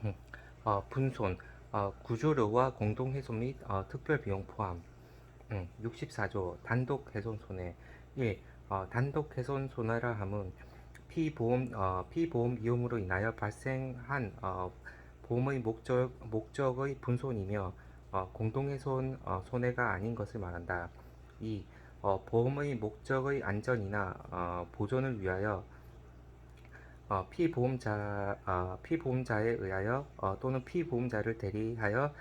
음, 분손, 구조료와 공동훼손 및 특별비용 포함. 64조 단독훼손손해. 1. 단독훼손손해라 함은 피보험 위험으로 인하여 발생한 보험의 목적의 분손이며 공동훼손 손해가 아닌 것을 말한다. 2. 보험의 목적의 안전이나 보존을 위하여 피보험자에 의하여 또는 피보험자를 대리하여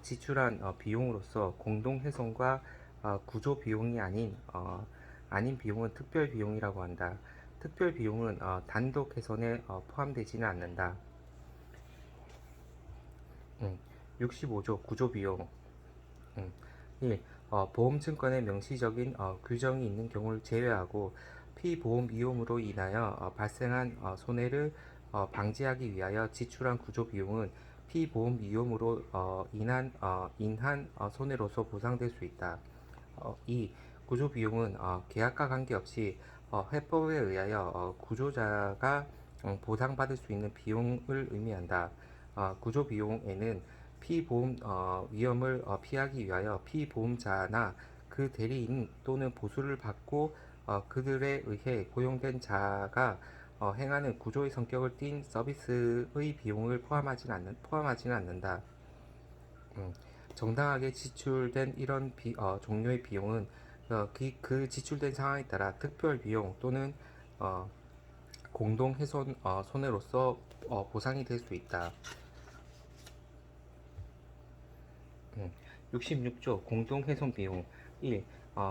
지출한 비용으로서 공동훼손과 구조 비용이 아닌 비용은 특별 비용이라고 한다. 특별 비용은 단독 훼손에 포함되지는 않는다. 음, 65조 구조 비용. 음, 1. 보험증권의 명시적인 규정이 있는 경우를 제외하고 피보험 위험으로 인하여 발생한 손해를 방지하기 위하여 지출한 구조 비용은 피보험 위험으로 인한 손해로서 보상될 수 있다. 2. 구조 비용은 계약과 관계없이 해법에 의하여 구조자가 보상받을 수 있는 비용을 의미한다. 구조 비용에는 피보험 위험을 피하기 위하여 피보험자나 그 대리인 또는 보수를 받고 그들에 의해 고용된 자가 행하는 구조의 성격을 띤 서비스의 비용을 포함하지는 않는다. 음, 정당하게 지출된 이런 종류의 비용은 그 지출된 상황에 따라 특별 비용 또는 어, 공동 훼손 손해로서 보상이 될 수 있다. 66조 공동훼손 비용. 1.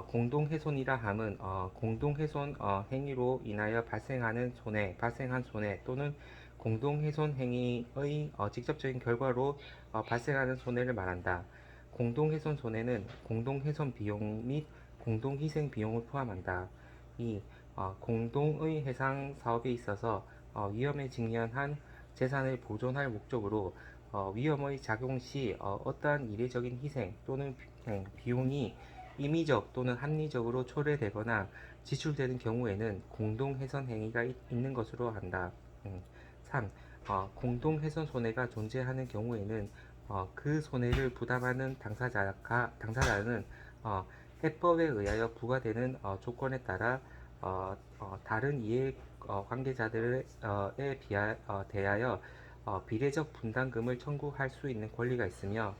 공동훼손이라 함은 공동훼손 행위로 인하여 발생한 손해 또는 공동훼손 행위의 직접적인 결과로 발생하는 손해를 말한다. 공동훼손 손해는 공동훼손 비용 및 공동희생 비용을 포함한다. 2. 공동의 해상 사업에 있어서 위험에 직면한 재산을 보존할 목적으로 위험의 작용 시 어떠한 이례적인 희생 또는 비용이 임의적 또는 합리적으로 초래되거나 지출되는 경우에는 공동훼손 행위가 있는 것으로 한다. 3. 공동훼손 손해가 존재하는 경우에는 그 손해를 부담하는 당사자는 해법에 의하여 부과되는 조건에 따라 다른 이해 관계자들에 대하여 비례적 분담금을 청구할 수 있는 권리가 있으며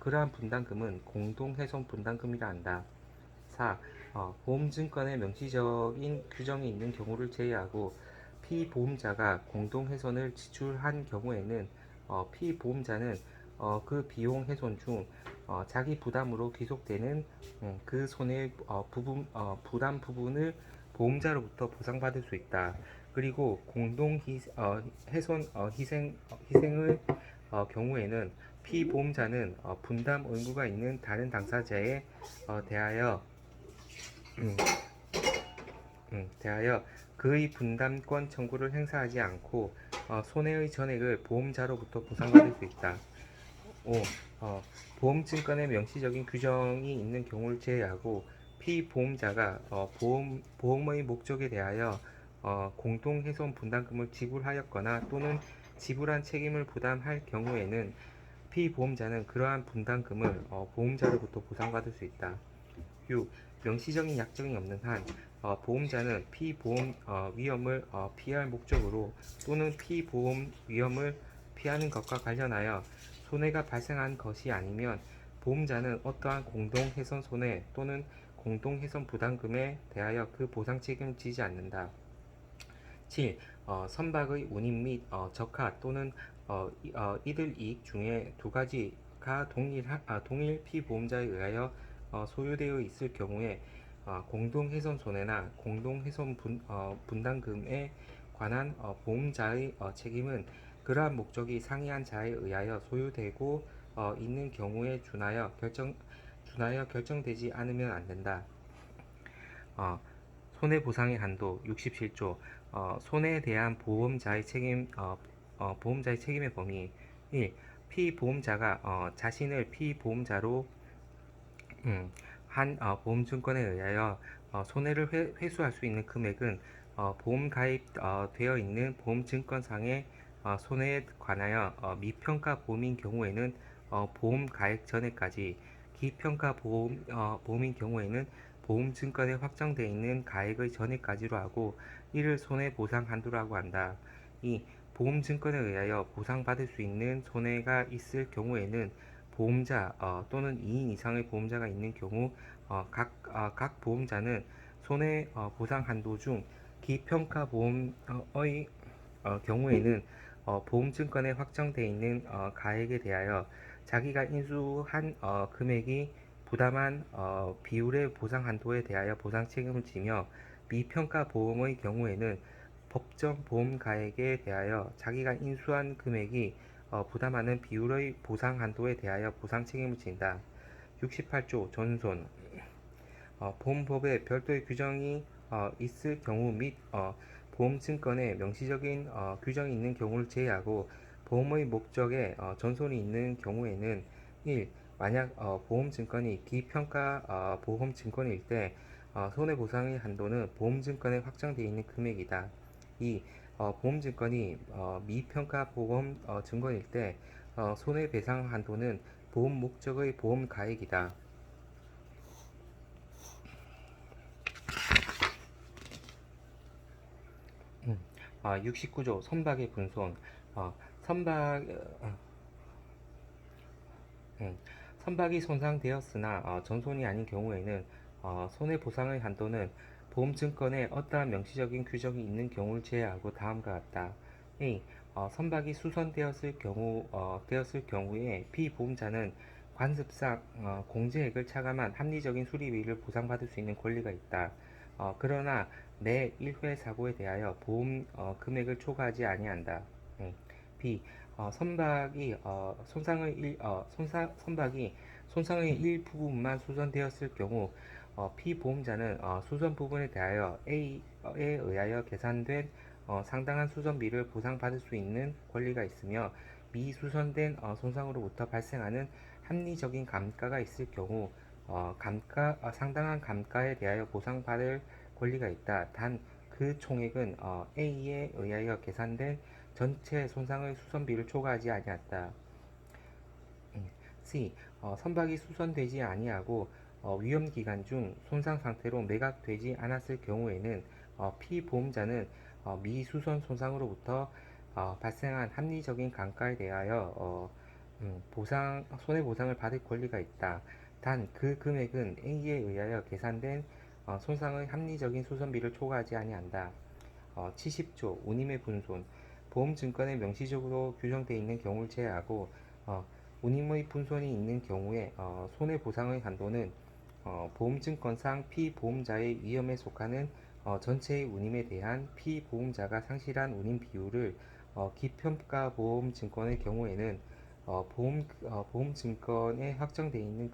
그러한 분담금은 공동훼손 분담금이라 한다. 4. 보험증권에 명시적인 규정이 있는 경우를 제외하고 피보험자가 공동훼손을 지출한 경우에는 피보험자는 그 비용 훼손 중 자기 부담으로 귀속되는 그 손해의 부담 부분을 보험자로부터 보상받을 수 있다. 그리고 훼손 희생의 경우에는 피보험자는 분담 의무가 있는 다른 당사자에 대하여 음, 대하여 그의 분담권 청구를 행사하지 않고 손해의 전액을 보험자로부터 보상받을 수 있다. 5. 보험증권에 명시적인 규정이 있는 경우를 제외하고 피보험자가 보험의 목적에 대하여 공동훼손 분담금을 지불하였거나 또는 지불한 책임을 부담할 경우에는 피보험자는 그러한 분담금을 보험자로부터 보상받을 수 있다. 6. 명시적인 약정이 없는 한 보험자는 피보험 위험을 피할 목적으로 또는 피보험 위험을 피하는 것과 관련하여 손해가 발생한 것이 아니면 보험자는 어떠한 공동훼손 손해 또는 공동훼손 부담금에 대하여 그 보상 책임을 지지 않는다. 7. 선박의 운임 및 적하 또는 이들 이익 중에 두 가지가 동일 피보험자에 의하여 소유되어 있을 경우에 공동훼손 손해나 공동훼손 분담금에 관한 보험자의 책임은 그러한 목적이 상이한 자에 의하여 소유되고 있는 경우에 준하여 결정되지 않으면 안 된다. 손해보상의 한도 67조 손해에 대한 보험자의 책임의 범위. 1. 피보험자가 자신을 피보험자로 한 보험증권에 의하여 손해를 회수할 수 있는 금액은 보험 가입 되어 있는 보험증권상의 손해에 관하여 미평가 보험인 경우에는 보험 가액 전에까지, 기평가 보험인 경우에는 보험 증권에 확정되어 있는 가액의 전에까지로 하고 이를 손해보상 한도라고 한다. 이 보험 증권에 의하여 보상받을 수 있는 손해가 있을 경우에는 보험자 또는 2인 이상의 보험자가 있는 경우 각 보험자는 손해 보상 한도 중 기평가 보험의 경우에는 보험증권에 확정되어 있는 가액에 대하여 자기가 인수한 금액이 부담한 비율의 보상 한도에 대하여 보상 책임을 지며, 미평가 보험의 경우에는 법정 보험 가액에 대하여 자기가 인수한 금액이 부담하는 비율의 보상 한도에 대하여 보상 책임을 진다. 68조 전손. 보험법에 별도의 규정이 있을 경우 및 보험증권에 명시적인 규정이 있는 경우를 제외하고 보험의 목적에 전손이 있는 경우에는 1. 만약 보험증권이 기평가 보험증권일 때 손해보상의 한도는 보험증권에 확정되어 있는 금액이다. 2. 보험증권이 미평가 보험증권일 때 손해배상 한도는 보험 목적의 보험 가액이다. 69조 선박의 분손. 선박 선박이 손상되었으나 전손이 아닌 경우에는 손해보상의 한도는 보험증권에 어떠한 명시적인 규정이 있는 경우를 제외하고 다음과 같다. A. 선박이 수선되었을 경우에 피보험자는 관습상 공제액을 차감한 합리적인 수리비를 보상받을 수 있는 권리가 있다. 그러나 매 1회 사고에 대하여 보험 금액을 초과하지 아니한다. B. 선박이 손상의 일부분만 수선되었을 경우 피보험자는 수선 부분에 대하여 A에 의하여 계산된 상당한 수선비를 보상받을 수 있는 권리가 있으며, 미수선된 손상으로부터 발생하는 합리적인 감가가 있을 경우 상당한 감가에 대하여 보상받을 권리가 있다. 단 그 총액은 A에 의하여 계산된 전체 손상의 수선비를 초과하지 아니한다. C. 선박이 수선되지 아니하고 위험기간 중 손상 상태로 매각되지 않았을 경우에는 피보험자는 미수선 손상으로부터 발생한 합리적인 감가에 대하여 손해보상을 받을 권리가 있다. 단 그 금액은 A에 의하여 계산된 손상의 합리적인 수선비를 초과하지 아니한다. 70조 운임의 분손. 보험증권에 명시적으로 규정되어 있는 경우를 제외하고 운임의 분손이 있는 경우에 손해보상의 한도는 보험증권상 피보험자의 위험에 속하는 전체의 운임에 대한 피보험자가 상실한 운임 비율을 기평가 보험증권의 경우에는 보험증권에 확정되어 있는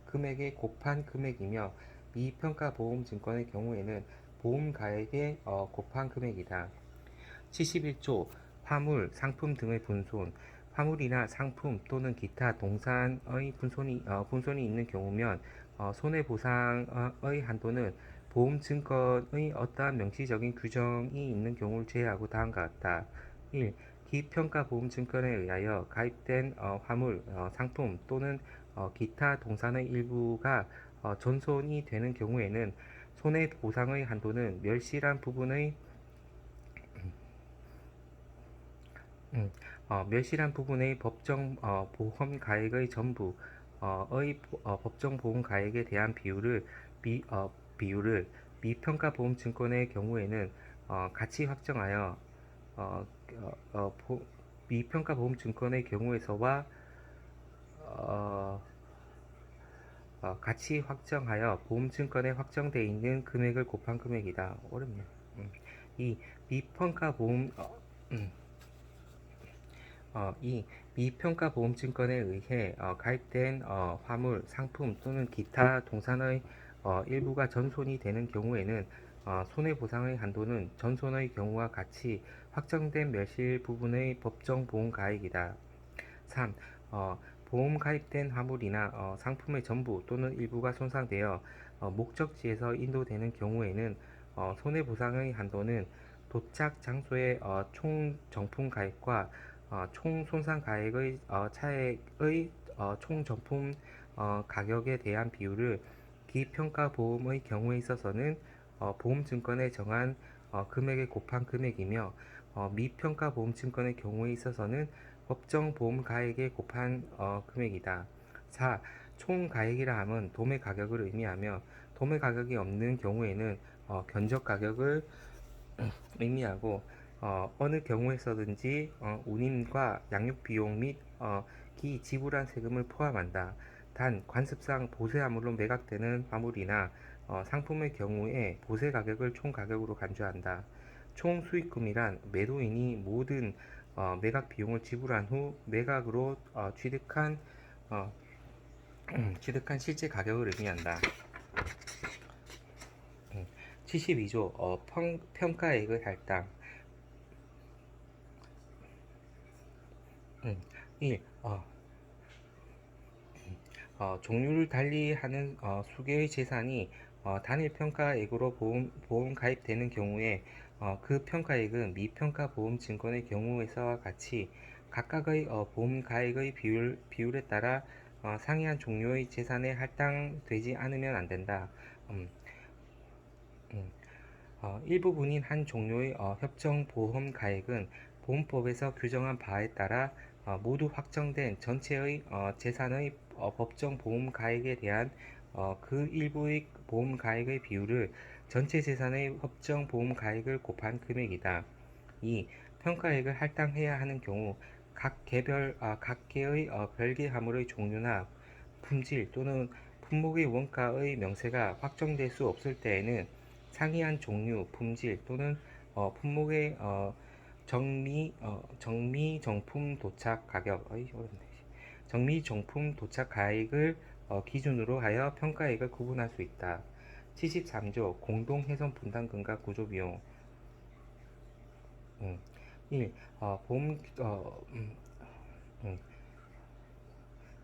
금액에 곱한 금액이며, 미평가 보험증권의 경우에는 보험가액에 곱한 금액이다. 71조 화물, 상품 등의 분손. 화물이나 상품 또는 기타 동산의 분손이 있는 경우면 손해보상의 한도는 보험증권의 어떠한 명시적인 규정이 있는 경우를 제외하고 다음과 같다. 1. 기평가보험증권에 의하여 가입된 화물, 상품 또는 기타 동산의 일부가 전손이 되는 경우에는 손해보상의 한도는 멸실한 부분의 법정 보험 가액의 전부의 법정 보험 가액에 대한 비율을 미평가 보험증권의 경우에는 같이 확정하여 어, 미평가 보험증권의 경우에서와 같이 확정하여 보험증권에 확정되어 있는 금액을 곱한 금액이다. 어렵네. 이 미평가 보험 이 미평가 보험증권에 의해 가입된 화물, 상품 또는 기타 동산의 일부가 전손이 되는 경우에는 손해보상의 한도는 전손의 경우와 같이 확정된 멸실 부분의 법정 보험 가액이다. 3. 보험 가입된 화물이나 상품의 전부 또는 일부가 손상되어 목적지에서 인도되는 경우에는 손해보상의 한도는 도착 장소의 총 정품 가액과 총 손상 가액의 차액의 총 정품 가격에 대한 비율을 기평가 보험의 경우에 있어서는 보험증권에 정한 금액에 곱한 금액이며 미평가 보험증권의 경우에 있어서는 법정 보험 가액에 곱한 금액이다. 4. 총 가액이라 함은 도매 가격을 의미하며 도매 가격이 없는 경우에는 견적 가격을 의미하고 어느 경우에서든지 운임과 양육 비용 및 기 지불한 세금을 포함한다. 단 관습상 보세 화물로 매각되는 화물이나 상품의 경우에 보세 가격을 총 가격으로 간주한다. 총 수익금이란 매도인이 모든 매각 비용을 지불한 후 매각으로 어, 취득한 실제 가격을 의미한다. 72조 평가액의 할당. 1. 종류를 달리하는 수개의 재산이 단일 평가액으로 보험 가입되는 경우에 그 평가액은 미평가 보험 증권의 경우에서와 같이 각각의 보험 가액의 비율에 따라 상이한 종류의 재산에 할당되지 않으면 안 된다. 음, 음. 일부분인 한 종류의 협정 보험 가액은 보험법에서 규정한 바에 따라 모두 확정된 전체의 재산의 법정 보험 가액에 대한 그 일부의 보험 가액의 비율을 전체 재산의 협정 보험 가액을 곱한 금액이다. 2. 평가액을 할당해야 하는 경우 각 개의 별개 화물의 종류나 품질 또는 품목의 원가의 명세가 확정될 수 없을 때에는 상이한 종류, 품질 또는 품목의 정미 정품 도착 가격, 정미 정품 도착 가액을 기준으로 하여 평가액을 구분할 수 있다. 73조 공동 훼손 분담금과 구조 비용. 1. 보험 음,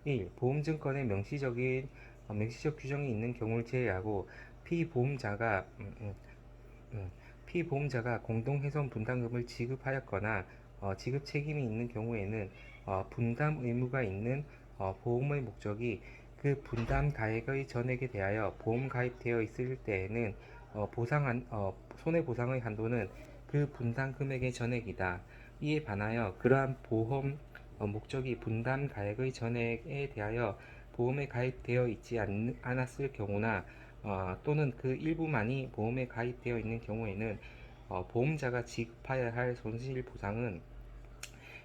1. 보험증권에 명시적 규정이 있는 경우를 제외하고 피보험자가 피보험자가 공동훼손 분담금을 지급하였거나 지급 책임이 있는 경우에는 분담 의무가 있는 보험의 목적이 그 분담 가액의 전액에 대하여 보험 가입되어 있을 때에는 손해보상의 한도는 그 분담 금액의 전액이다. 이에 반하여 그러한 보험 목적이 분담 가액의 전액에 대하여 보험에 가입되어 있지 않았을 경우나 또는 그 일부만이 보험에 가입되어 있는 경우에는 보험자가 지급해야 할 손실보상은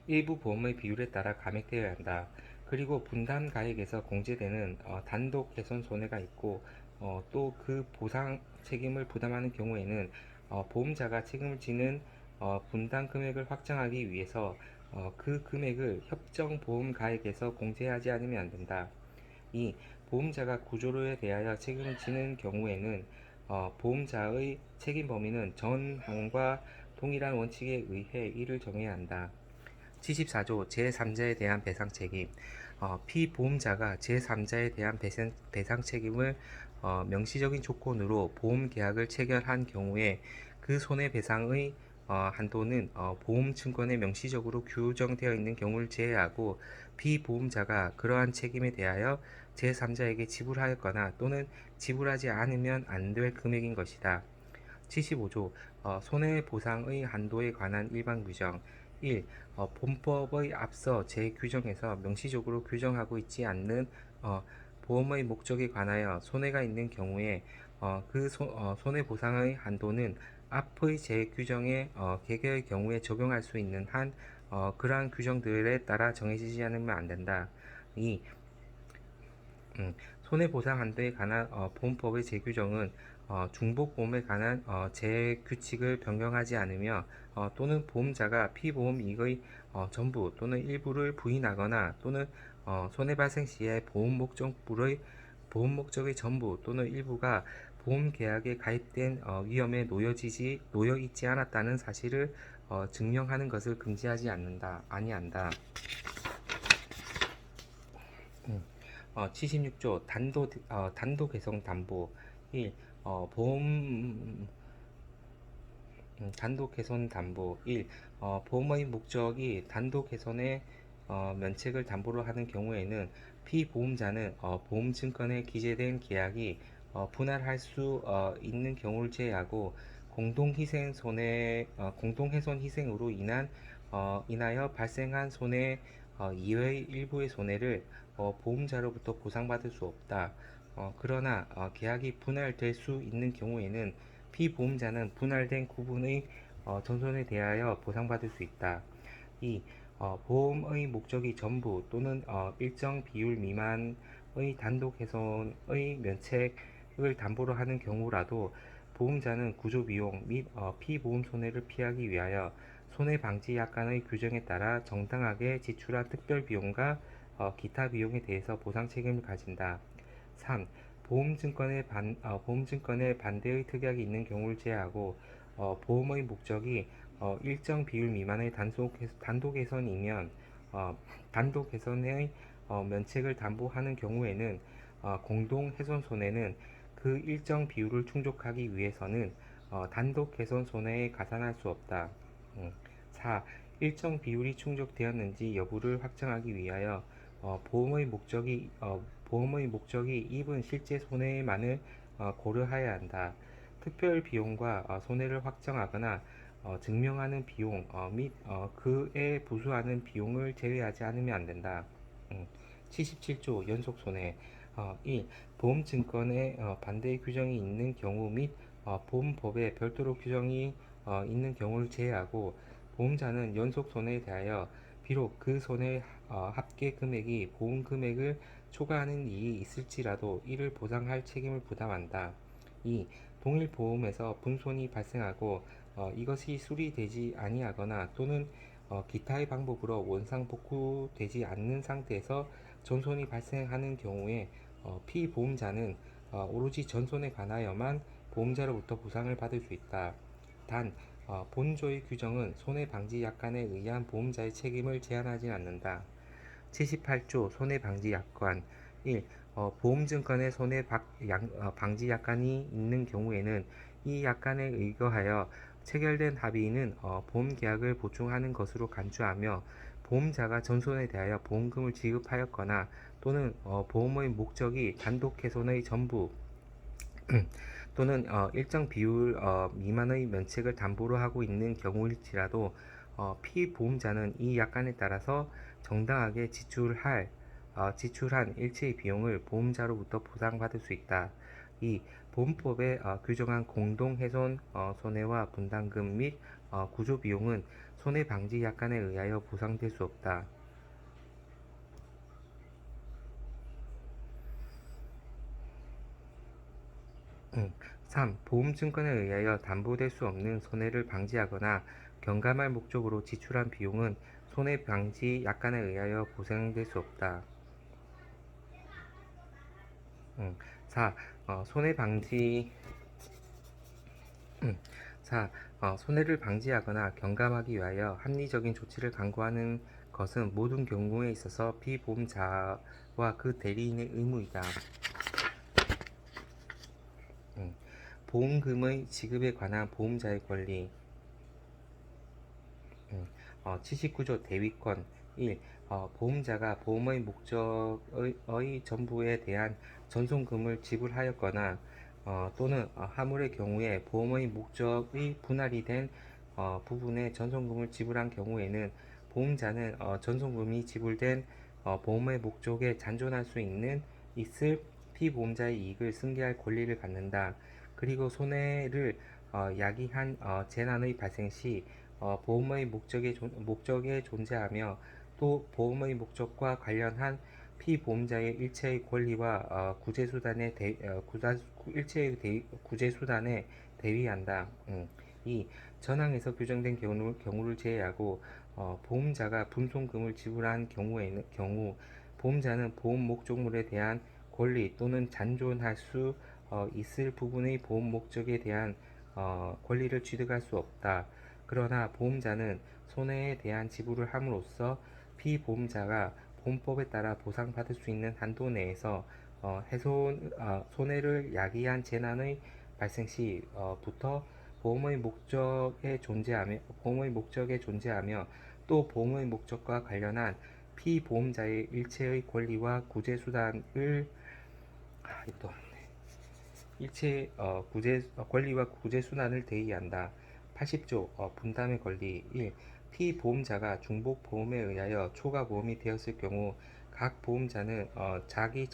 일부 보험의 비율에 따라 감액되어야 한다. 그리고 분담 가액에서 공제되는 단독 훼손 손해가 있고 또 그 보상 책임을 부담하는 경우에는 보험자가 책임을 지는 분담 금액을 확정하기 위해서 그 금액을 협정 보험 가액에서 공제하지 않으면 안 된다. 2. 보험자가 구조로에 대하여 책임을 지는 경우에는 보험자의 책임 범위는 전 항과 동일한 원칙에 의해 이를 정해야 한다. 74조 제3자에 대한 배상 책임. 피보험자가 제3자에 대한 배상 책임을 명시적인 조건으로 보험 계약을 체결한 경우에 그 손해배상의 한도는 보험증권에 명시적으로 규정되어 있는 경우를 제외하고 피보험자가 그러한 책임에 대하여 제3자에게 지불하였거나 또는 지불하지 않으면 안 될 금액인 것이다. 75조 손해보상의 한도에 관한 일반 규정. 1. 본법의 앞서 제 규정에서 명시적으로 규정하고 있지 않는 보험의 목적에 관하여 손해가 있는 경우에 그 손해보상의 한도는 앞의 제 규정의 개개의 경우에 적용할 수 있는 한 그러한 규정들에 따라 정해지지 않으면 안 된다. 2. 손해보상 한도에 관한 보험법의 제 규정은 중복보험에 관한 제 규칙을 변경하지 않으며 또는 보험자가 피보험 이익의 전부 또는 일부를 부인하거나 또는 손해발생 시에 보험 목적의 전부 또는 일부가 보험 계약에 가입된 위험에 놓여 있지 않았다는 사실을 증명하는 것을 금지하지 아니한다. 76조 단독 개성 담보. 1. 보험 단독 훼손 담보 1. 보험의 목적이 단독 훼손의 면책을 담보로 하는 경우에는 피보험자는 보험증권에 기재된 계약이 분할할 수 있는 경우를 제외하고 공동훼손 희생으로 인하여 발생한 손해 이외의 일부의 손해를 보험자로부터 보상받을 수 없다. 그러나 계약이 분할될 수 있는 경우에는 피보험자는 분할된 구분의 전손에 대하여 보상받을 수 있다. 2. 보험의 목적이 전부 또는 일정 비율 미만의 단독 훼손의 면책을 담보로 하는 경우라도 보험자는 구조비용 및 피보험 손해를 피하기 위하여 손해방지약관의 규정에 따라 정당하게 지출한 특별비용과 기타 비용에 대해서 보상 책임을 가진다. 3. 보험증권의 반대의 특약이 있는 경우를 제외하고 보험의 목적이 일정 비율 미만의 단독 훼손이면 단독 훼손의 면책을 담보하는 경우에는 공동훼손 손해는 그 일정 비율을 충족하기 위해서는 단독훼손 손해에 가산할 수 없다. 4. 일정 비율이 충족되었는지 여부를 확정하기 위하여 보험의 목적이 입은 실제 손해만을 고려해야 한다. 특별 비용과 손해를 확정하거나 증명하는 비용 및 그에 부수하는 비용을 제외하지 않으면 안 된다. 77조 연속 손해 1. 보험증권에 반대 규정이 있는 경우 및 보험법에 별도로 규정이 있는 경우를 제외하고 보험자는 연속 손해에 대하여 비록 그 손해 합계 금액이 보험 금액을 초과하는 일이 있을지라도 이를 보상할 책임을 부담한다. 2. 동일 보험에서 분손이 발생하고 이것이 수리되지 아니하거나 또는 기타의 방법으로 원상 복구되지 않는 상태에서 전손이 발생하는 경우에 피보험자는 오로지 전손에 관하여만 보험자로부터 보상을 받을 수 있다. 단, 본조의 규정은 손해방지약관에 의한 보험자의 책임을 제한하지 않는다. 78조 손해방지약관 1. 보험증권에 손해방지약관이 있는 경우에는 이 약관에 의거하여 체결된 합의는 보험계약을 보충하는 것으로 간주하며 보험자가 전손에 대하여 보험금을 지급하였거나 또는 보험의 목적이 단독훼손의 전부 또는 일정 비율 미만의 면책을 담보로 하고 있는 경우일지라도 피보험자는 이 약관에 따라서 정당하게 지출한 일체의 비용을 보험자로부터 보상받을 수 있다. 2. 보험법에 규정한 공동훼손 손해와 분담금 및 구조비용은 손해방지 약관에 의하여 보상될 수 없다. 3. 보험증권에 의하여 담보될 수 없는 손해를 방지하거나 경감할 목적으로 지출한 비용은 손해방지 약관에 의하여 보상될 수 없다. 4. 손해방지 4. 손해를 방지하거나 경감하기 위하여 합리적인 조치를 강구하는 것은 모든 경우에 있어서 피보험자와 그 대리인의 의무이다. 보험금의 지급에 관한 보험자의 권리 79조 대위권 1. 보험자가 보험의 목적의 전부에 대한 전송금을 지불하였거나 또는 화물의 경우에 보험의 목적의 분할이 된 부분의 전송금을 지불한 경우에는 보험자는 전송금이 지불된 보험의 목적에 잔존할 수 있을 피보험자의 이익을 승계할 권리를 갖는다. 그리고 손해를 야기한 재난의 발생 시 보험의 목적에 존재하며 또 보험의 목적과 관련한 피보험자의 일체의 권리와 구제수단에 대위한다. 2. 전항에서 규정된 경우를 제외하고 보험자가 분손금을 지불한 경우 보험자는 보험 목적물에 대한 권리 또는 잔존할 수 있을 부분의 보험 목적에 대한 권리를 취득할 수 없다. 그러나 보험자는 손해에 대한 지불을 함으로써 피보험자가 보험법에 따라 보상받을 수 있는 한도 내에서 손해를 야기한 재난의 발생 시부터 보험의 목적에 존재하며 또 보험의 목적과 관련한 피보험자의 일체의 권리와 구제 수단을 또 권리와 구제 수단을 대의한다. 80조 분담의 권리 1. 피보험자가 중복 보험에 의하여 초과 보험이 되었을 경우 각 보험자는 자기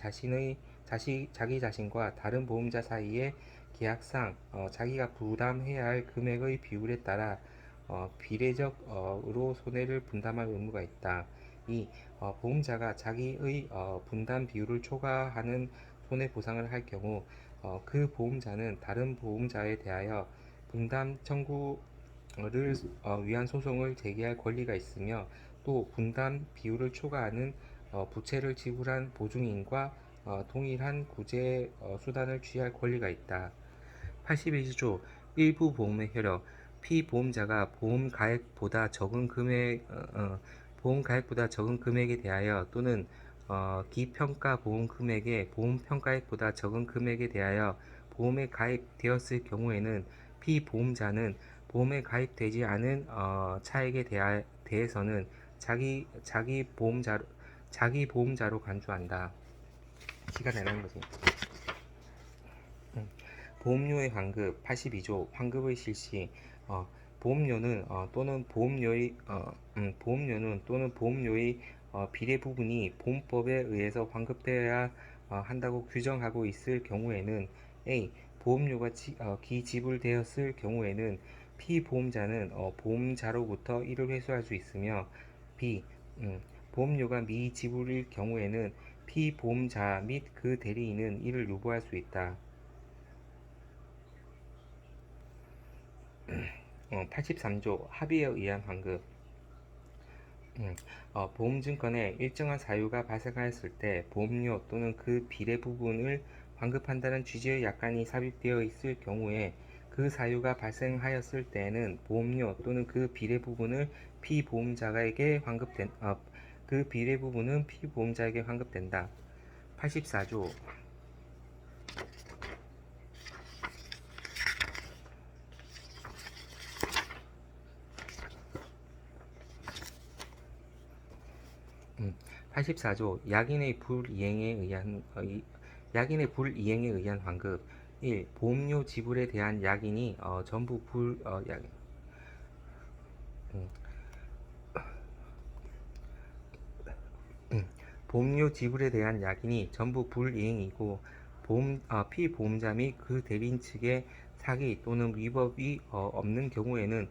자신과 다른 보험자 사이의 계약상 자기가 부담해야 할 금액의 비율에 따라 비례적으로 손해를 분담할 의무가 있다. 2. 보험자가 자기의 분담 비율을 초과하는 손해보상을 할 경우 그 보험자는 다른 보험자에 대하여 분담 청구를 위한 소송을 제기할 권리가 있으며 또 분담 비율을 초과하는 부채를 지불한 보증인과 동일한 구제 수단을 취할 권리가 있다. 81조 일부 보험의 효력 피보험자가 보험 가액보다 적은 금액에 대하여 또는 기평가 보험 금액의 보험 평가액보다 적은 금액에 대하여 보험에 가입되었을 경우에는 피보험자는 보험에 가입되지 않은 차액에 대해서는 자기 보험자로 간주한다. 시간 내는 거지. 보험료의 환급 82조 환급의 실시 보험료는 보험료의 비례 부분이 보험법에 의해서 환급되어야 한다고 규정하고 있을 경우에는 A. 보험료가 기지불되었을 경우에는 피보험자는 보험자로부터 이를 회수할 수 있으며 B. 보험료가 미지불일 경우에는 피보험자 및 그 대리인은 이를 유보할 수 있다. 83조 합의에 의한 환급 보험증권에 일정한 사유가 발생하였을 때 보험료 또는 그 비례 부분을 환급한다는 취지의 약관이 삽입되어 있을 경우에 그 사유가 발생하였을 때에는 보험료 또는 그 비례 부분은 피보험자에게 환급된다. 84조 84조 약인의 불이행에 의한 환급 1. 보험료 지불에 대한 약인이 전부 보험료 지불에 대한 약인이 전부 불이행이고 피보험자 및 그 대리인 측의 사기 또는 위법이 없는 경우에는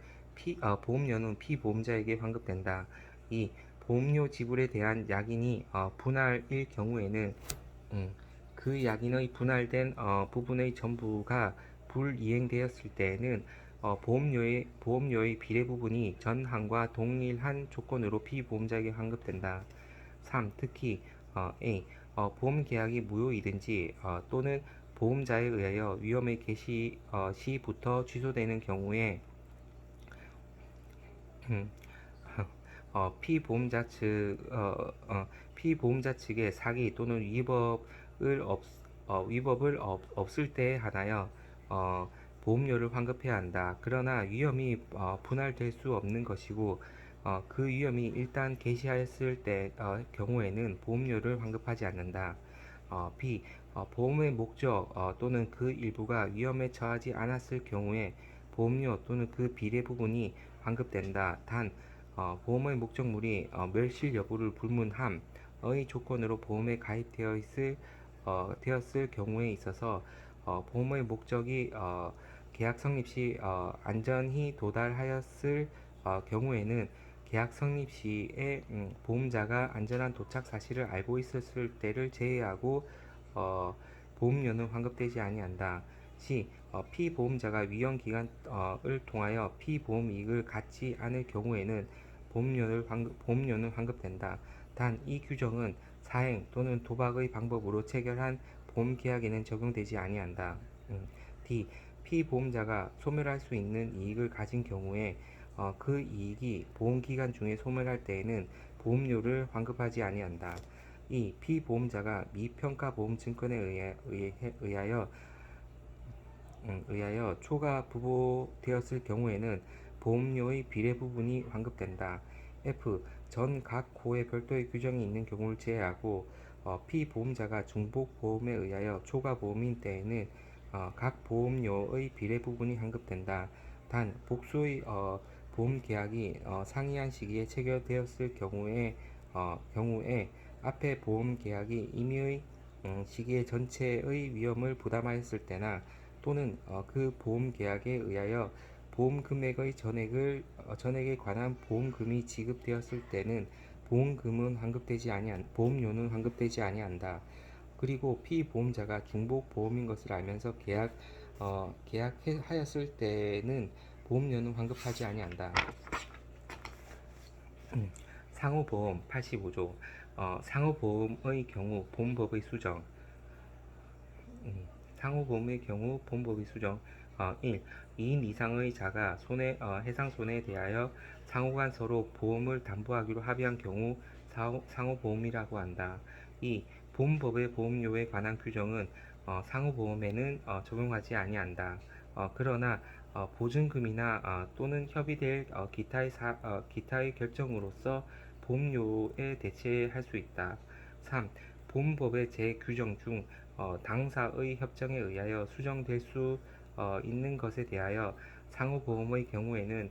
보험료는 피보험자에게 환급된다. 2. 보험료 지불에 대한 약인이 분할일 경우에는 그 약인의 분할된 부분의 전부가 불이행되었을 때에는 보험료의 비례 부분이 전 항과 동일한 조건으로 피보험자에게 환급된다. 3. 특히 A. 보험 계약이 무효이든지 또는 보험자에 의하여 위험의 개시 시부터 취소되는 경우에 피보험자 측의 사기 또는 위법을 없을 때에 한하여 보험료를 환급해야 한다. 그러나 위험이 분할될 수 없는 것이고 그 위험이 일단 개시하였을 때 경우에는 보험료를 환급하지 않는다. B. 보험의 목적 또는 그 일부가 위험에 처하지 않았을 경우에 보험료 또는 그 비례 부분이 환급된다. 단 보험의 목적물이 멸실 여부를 불문함의 조건으로 보험에 되었을 경우에 있어서 보험의 목적이 계약 성립 시 안전히 도달하였을 경우에는 계약 성립 시에 보험자가 안전한 도착 사실을 알고 있었을 때를 제외하고 보험료는 환급되지 아니한다. 시. 피보험자가 위험 기간을 통하여 피보험 이익을 갖지 않을 경우에는 보험료는 환급된다. 단 이 규정은 사행 또는 도박의 방법으로 체결한 보험계약에는 적용되지 아니한다. D. 피보험자가 소멸할 수 있는 이익을 가진 경우에 그 이익이 보험기간 중에 소멸할 때에는 보험료를 환급하지 아니한다. 2. 피보험자가 미평가 보험증권에 의하여 의하여 초가 부보되었을 경우에는 보험료의 비례 부분이 환급된다. F. 전 각 호에 별도의 규정이 있는 경우를 제외하고 피보험자가 중복보험에 의하여 초과 보험인 때에는 각 보험료의 비례 부분이 환급된다. 단 복수의 보험 계약이 상이한 시기에 체결되었을 경우에 앞에 보험 계약이 임의의 시기의 전체의 위험을 부담하였을 때나 또는 그 보험 계약에 의하여 보험 금액의 전액에 관한 보험금이 지급되었을 때는 보험료는 환급되지 아니한다. 그리고 피보험자가 중복 보험인 것을 알면서 계약하였을 때는 보험료는 환급하지 아니한다. 상호보험 85조 상호보험의 경우 보험법의 수정. 상호보험의 경우 보험법의 수정. 1. 2인 이상의 자가 해상 손해에 대하여 상호간 서로 보험을 담보하기로 합의한 경우 상호보험이라고 한다. 2. 보험법의 보험료에 관한 규정은 상호보험에는 적용하지 아니한다. 그러나 보증금이나 또는 협의될 기타의 결정으로서 보험료에 대체할 수 있다. 3. 보험법의 제규정 중 당사의 협정에 의하여 수정될 수 있는 것에 대하여 상호보험의 경우에는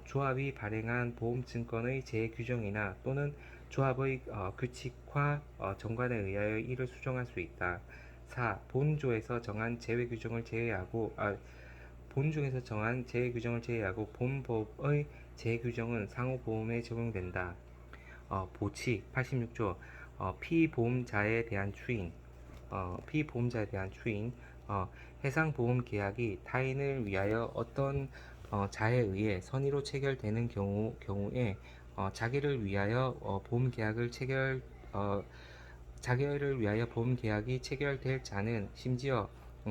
조합이 발행한 보험증권의 제규정이나 또는 조합의 규칙화 정관에 의하여 이를 수정할 수 있다. 4. 본조에서 정한 제외규정을 제외하고 본법의 제규정은 상호보험에 적용된다. 보치 86조 피보험자에 대한 추인. 해상 보험 계약이 타인을 위하여 어떤 자에 의해 선의로 체결되는 경우에 자기를 위하여 보험 계약이 체결될 자는 심지어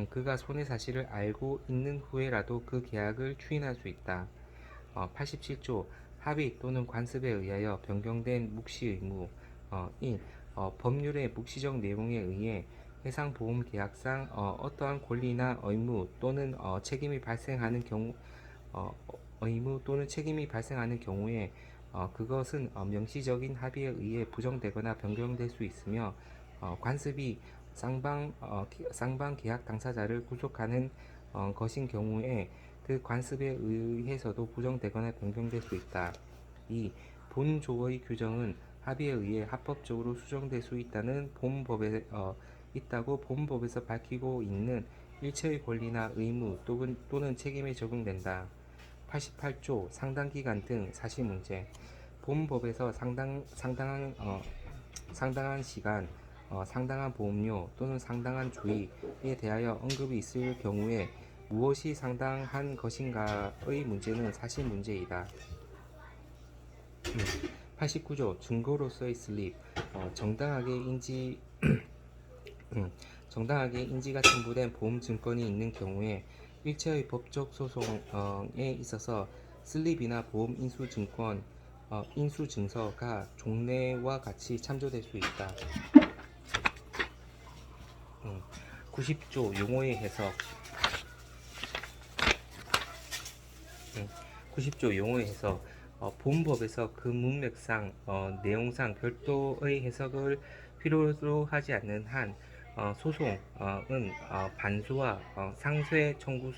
그가 손해 사실을 알고 있는 후에라도 그 계약을 추인할 수 있다. 87조 합의 또는 관습에 의하여 변경된 묵시 의무. 1. 법률의 묵시적 내용에 의해 해상보험계약상 어떠한 권리나 의무 또는 책임이 발생하는 경우에 그것은 명시적인 합의에 의해 부정되거나 변경될 수 있으며 관습이 쌍방 계약 당사자를 구속하는 것인 경우에 그 관습에 의해서도 부정되거나 변경될 수 있다. 2. 본조의 규정은 합의에 의해 합법적으로 수정될 수 있다고 본법에서 밝히고 있는 일체의 권리나 의무 또는 책임에 적용된다. 88조 상당기간 등 사실문제. 본법에서 상당한 시간, 상당한 보험료 또는 상당한 주의에 대하여 언급이 있을 경우에 무엇이 상당한 것인가의 문제는 사실문제이다. 89조 증거로서의 슬립. 정당하게 인지가 첨부된 보험증권이 있는 경우에 일체의 법적 소송에 있어서 슬립이나 보험 인수증서가 종래와 같이 참조될 수 있다. 90조 용어의 해석. 90조 용어의 해석. 본법에서 그 문맥상 내용상 별도의 해석을 필요로 하지 않는 한 소송은 반소와 상쇄 청구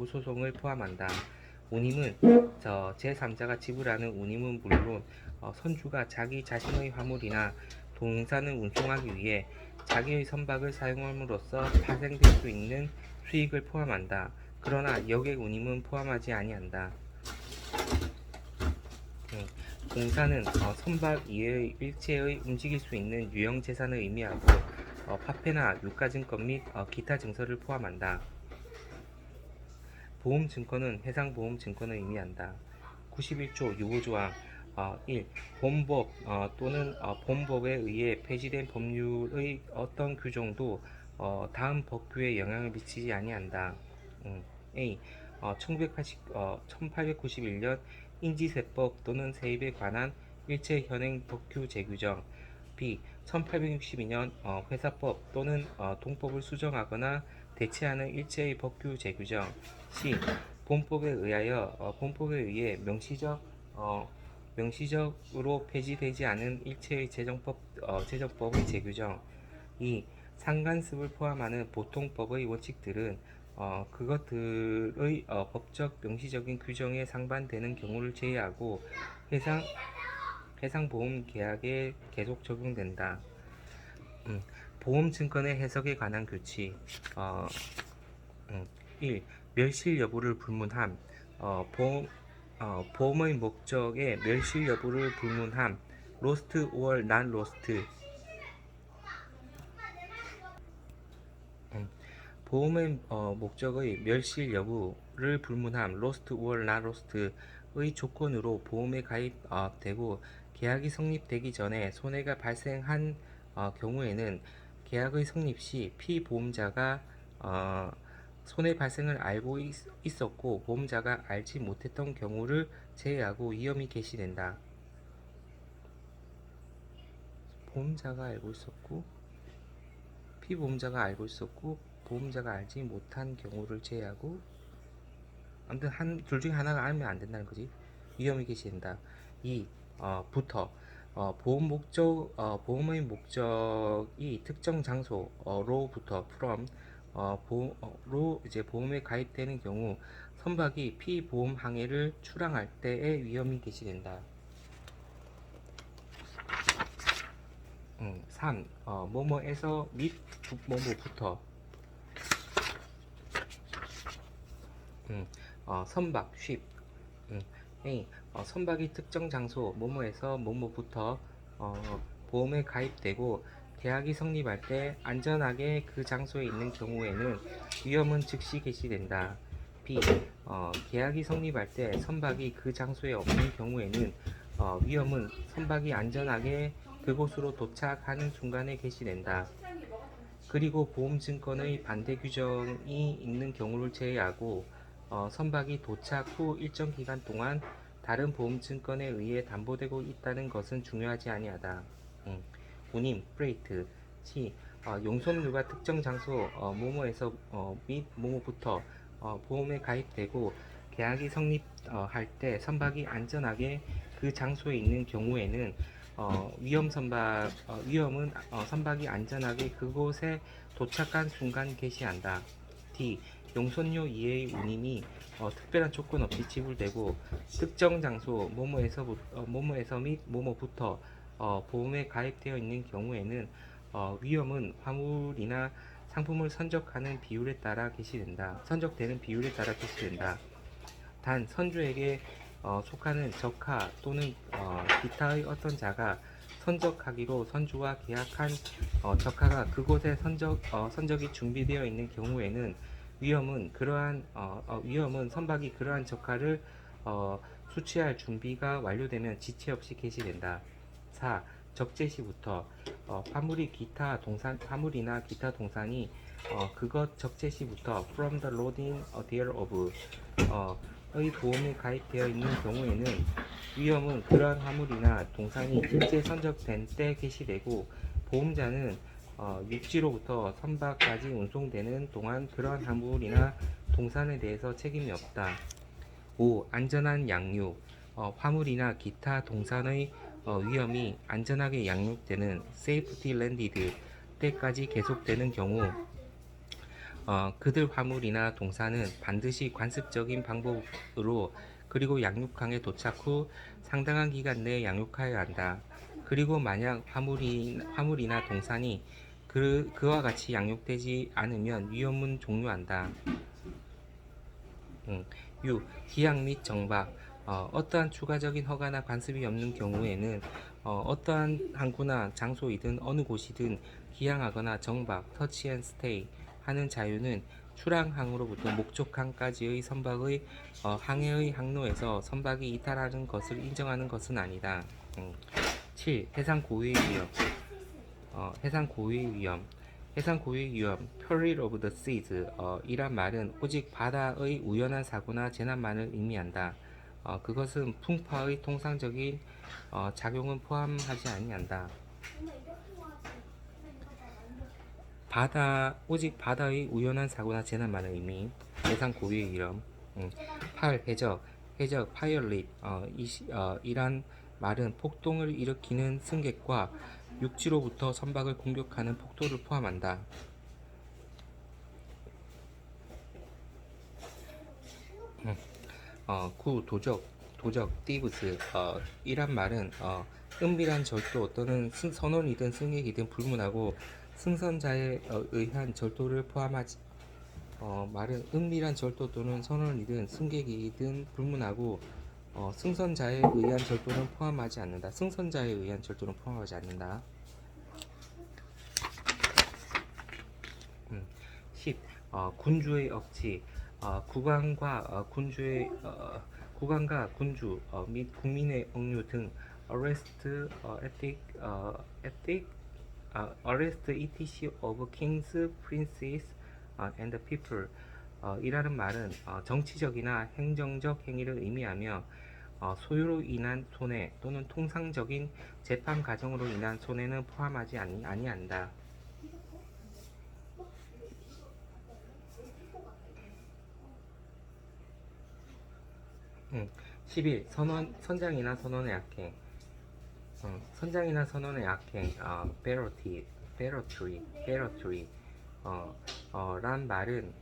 소송을 포함한다. 운임은 제3자가 지불하는 운임은 물론 선주가 자기 자신의 화물이나 동산을 운송하기 위해 자기의 선박을 사용함으로써 파생될 수 있는 수익을 포함한다. 그러나 여객 운임은 포함하지 아니한다. 동산은 선박 이외의 일체의 움직일 수 있는 유형 재산을 의미하고 화폐나 유가증권 및 기타 증서를 포함한다. 보험증권은 해상보험증권을 의미한다. 91조 유보조항. 1. 본법 또는 본법에 의해 폐지된 법률의 어떤 규정도 다음 법규에 영향을 미치지 아니한다. A. 1891년 인지세법 또는 세입에 관한 일체 현행 법규 재규정. B. 1862년 회사법 또는 동법을 수정하거나 대체하는 일체의 법규 재규정. C. 본법에 의해 명시적으로 폐지되지 않은 일체의 재정법의 재규정. 2. 상간습을 포함하는 보통법의 원칙들은 그것들의 법적 명시적인 규정에 상반되는 경우를 제외하고 해상보험 계약에 계속 적용된다. 보험증권의 해석에 관한 규칙. 1. 멸실 여부를 불문함. 보험의 목적에 멸실 여부를 불문함. lost or non lost. 보험의 목적의 멸실 여부를 불문함 lost or not lost의 조건으로 보험에 가입되고 계약이 성립되기 전에 손해가 발생한 경우에는 계약의 성립 시 피보험자가 손해 발생을 알고 있었고 보험자가 알지 못했던 경우를 제외하고 위험이 개시된다. 보험자가 알고 있었고 피보험자가 알고 있었고 보험자가 알지 못한 경우를 제외하고 아무튼 둘 중에 하나가 알면 안 된다는 거지. 위험이 개시된다. 2. 보험의 목적이 특정 장소로부터 로 이제 보험에 가입되는 경우 선박이 피보험 항해를 출항할 때의 위험이 개시된다. 3. 뭐뭐에서 및 뭐뭐부터. 선박, 쉽. A. 선박이 특정 장소 뭐뭐에서 뭐뭐부터 보험에 가입되고 계약이 성립할 때 안전하게 그 장소에 있는 경우에는 위험은 즉시 개시된다. B. 계약이 성립할 때 선박이 그 장소에 없는 경우에는 위험은 선박이 안전하게 그곳으로 도착하는 순간에 개시된다. 그리고 보험증권의 반대 규정이 있는 경우를 제외하고 선박이 도착 후 일정 기간 동안 다른 보험증권에 의해 담보되고 있다는 것은 중요하지 아니하다. 운임, 프레이트. C. 용선료가 특정 장소 뭐뭐에서 및 뭐뭐부터 보험에 가입되고 계약이 성립할 때 선박이 안전하게 그 장소에 있는 경우에는 위험은 선박이 안전하게 그곳에 도착한 순간 개시한다. D. 용선료 이외의 운임이 특별한 조건 없이 지불되고 특정 장소 뭐뭐에서 및 뭐뭐부터 보험에 가입되어 있는 경우에는 위험은 화물이나 상품을 선적되는 비율에 따라 개시된다. 단 선주에게 속하는 적하 또는 기타의 어떤 자가 선적하기로 선주와 계약한 적하가 그곳에 선적이 준비되어 있는 경우에는 위험은 선박이 그러한 적하를 수취할 준비가 완료되면 지체 없이 개시된다. 4. 적재 시부터 화물이나 기타 동산이 그것 적재 시부터 from the loading thereof 의 보험에 가입되어 있는 경우에는 위험은 그러한 화물이나 동산이 실제 선적된 때 개시되고 보험자는 육지로부터 선박까지 운송되는 동안 그러한 화물이나 동산에 대해서 책임이 없다. 5. 안전한 양육. 화물이나 기타 동산의 위험이 안전하게 양육되는 safety landed 때까지 계속되는 경우 그들 화물이나 동산은 반드시 관습적인 방법으로 그리고 양육항에 도착 후 상당한 기간 내에 양육하여야 한다. 그리고 만약 화물이나 동산이 그와 같이 양육되지 않으면 위험은 종료한다. 6. 기약 및 정박. 어떠한 추가적인 허가나 관습이 없는 경우에는 어떠한 항구나 장소이든 어느 곳이든 기항하거나 정박, 터치 앤 스테이 하는 자유는 출항항으로부터 목적항까지의 선박의 항해의 항로에서 선박이 이탈하는 것을 인정하는 것은 아니다. 7. 해상 고유의 위험. 해상 고유의 위험, peril of the seas 이란 말은 오직 바다의 우연한 사고나 재난만을 의미한다. 그것은 풍파의 통상적인 작용은 포함하지 아니한다. 오직 바다의 우연한 사고나 재난만을 의미. 해상 고유의 이름. 8. 해적, 파이어릿. 이란 말은 폭동을 일으키는 승객과 육지로부터 선박을 공격하는 폭도를 포함한다. 9. 띠브스. 이란 말은 은밀한 절도 또는 선원이든 승객이든 불문하고 승선자에 의한 절도를 포함하지. 말은 은밀한 절도 또는 선원이든 승객이든 불문하고 승선자에 의한 절도는 포함하지 않는다. 승선자에 의한 절도는 포함하지 않는다. 10. 군주의 억지. 국왕과 군주 및 국민의 억류 등 arrest etc of kings, princes and the people. 이라는 말은 정치적이나 행정적 행위를 의미하며 소유로 인한 손해 또는 통상적인 재판 과정으로 인한 손해는 포함하지 아니한다. 11. 선장이나 선원의 악행. 선장이나 선원의 악행. battery. 란 말은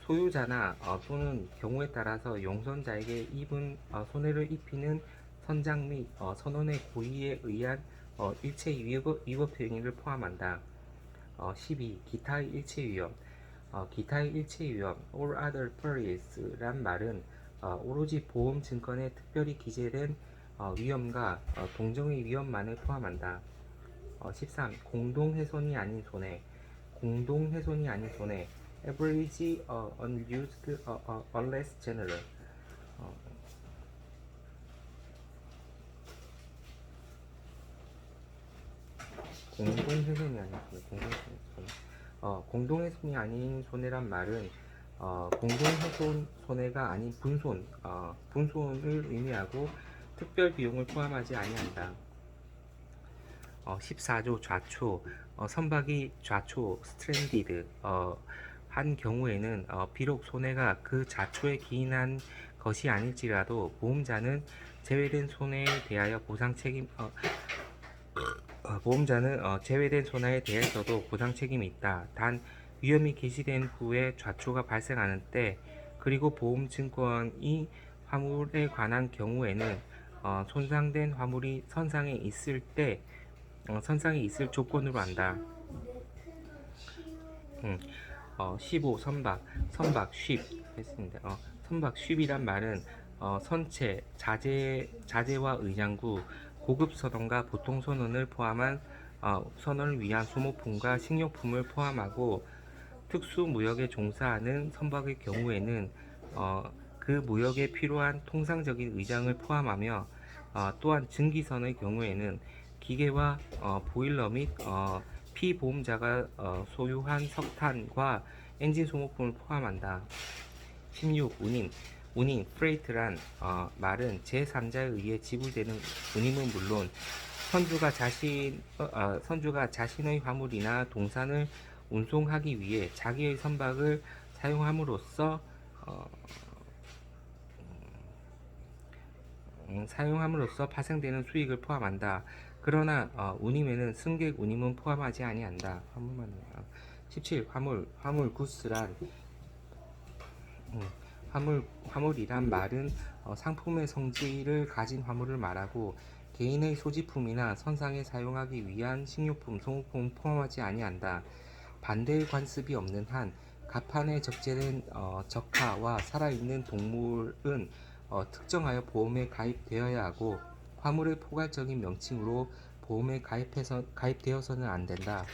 소유자나 또는 경우에 따라서 용선자에게 손해를 입히는 선장 및 선원의 고의에 의한 일체 위법 행위를 포함한다. 12. 기타의 일체 위험. all other perils 란 말은 오로지 보험 증권에 특별히 기재된 위험과 동종의 위험만을 포함한다. 13. 공동훼손이 아닌 손해. average unused unless general. 공동훼손이 아닌 공동훼손이 아닌 손해란 말은 손해가 아닌 분손을 의미하고 특별 비용을 포함하지 아니한다. 14조 좌초. 선박이 좌초 stranded 한 경우에는 비록 손해가 그 좌초에 기인한 것이 아닐지라도 보험자는 제외된 손해에 대하여 제외된 손해에 대해서도 보상 책임이 있다. 단 위험이 개시된 후에 좌초가 발생하는 때 그리고 보험 증권이 화물에 관한 경우에는 손상된 화물이 선상에 있을 조건으로 한다. 15. 선박 쉽 했습니다. 선박 쉽이란 말은 선체, 자재와 의장구, 고급 선원과 보통 선원을 포함한 선원을 위한 소모품과 식료품을 포함하고 특수 무역에 종사하는 선박의 경우에는 그 무역에 필요한 통상적인 의장을 포함하며 또한 증기선의 경우에는 기계와 보일러 및 피보험자가 소유한 석탄과 엔진 소모품을 포함한다. 16. 운임 freight란 말은 제3자에 의해 지불되는 운임은 물론 선주가 자신의 화물이나 동산을 운송하기 위해 자기의 선박을 사용함으로써 파생되는 수익을 포함한다. 그러나 운임에는 승객 운임은 포함하지 아니한다. 17. 화물 구스란 화물이란 말은 상품의 성질을 가진 화물을 말하고 개인의 소지품이나 선상에 사용하기 위한 식료품, 소모품은 포함하지 아니한다. 반대의 관습이 없는 한 갑판에 적재된 적하와 살아있는 동물은 특정하여 보험에 가입되어야 하고 화물의 포괄적인 명칭으로 보험에 가입되어서는 안 된다.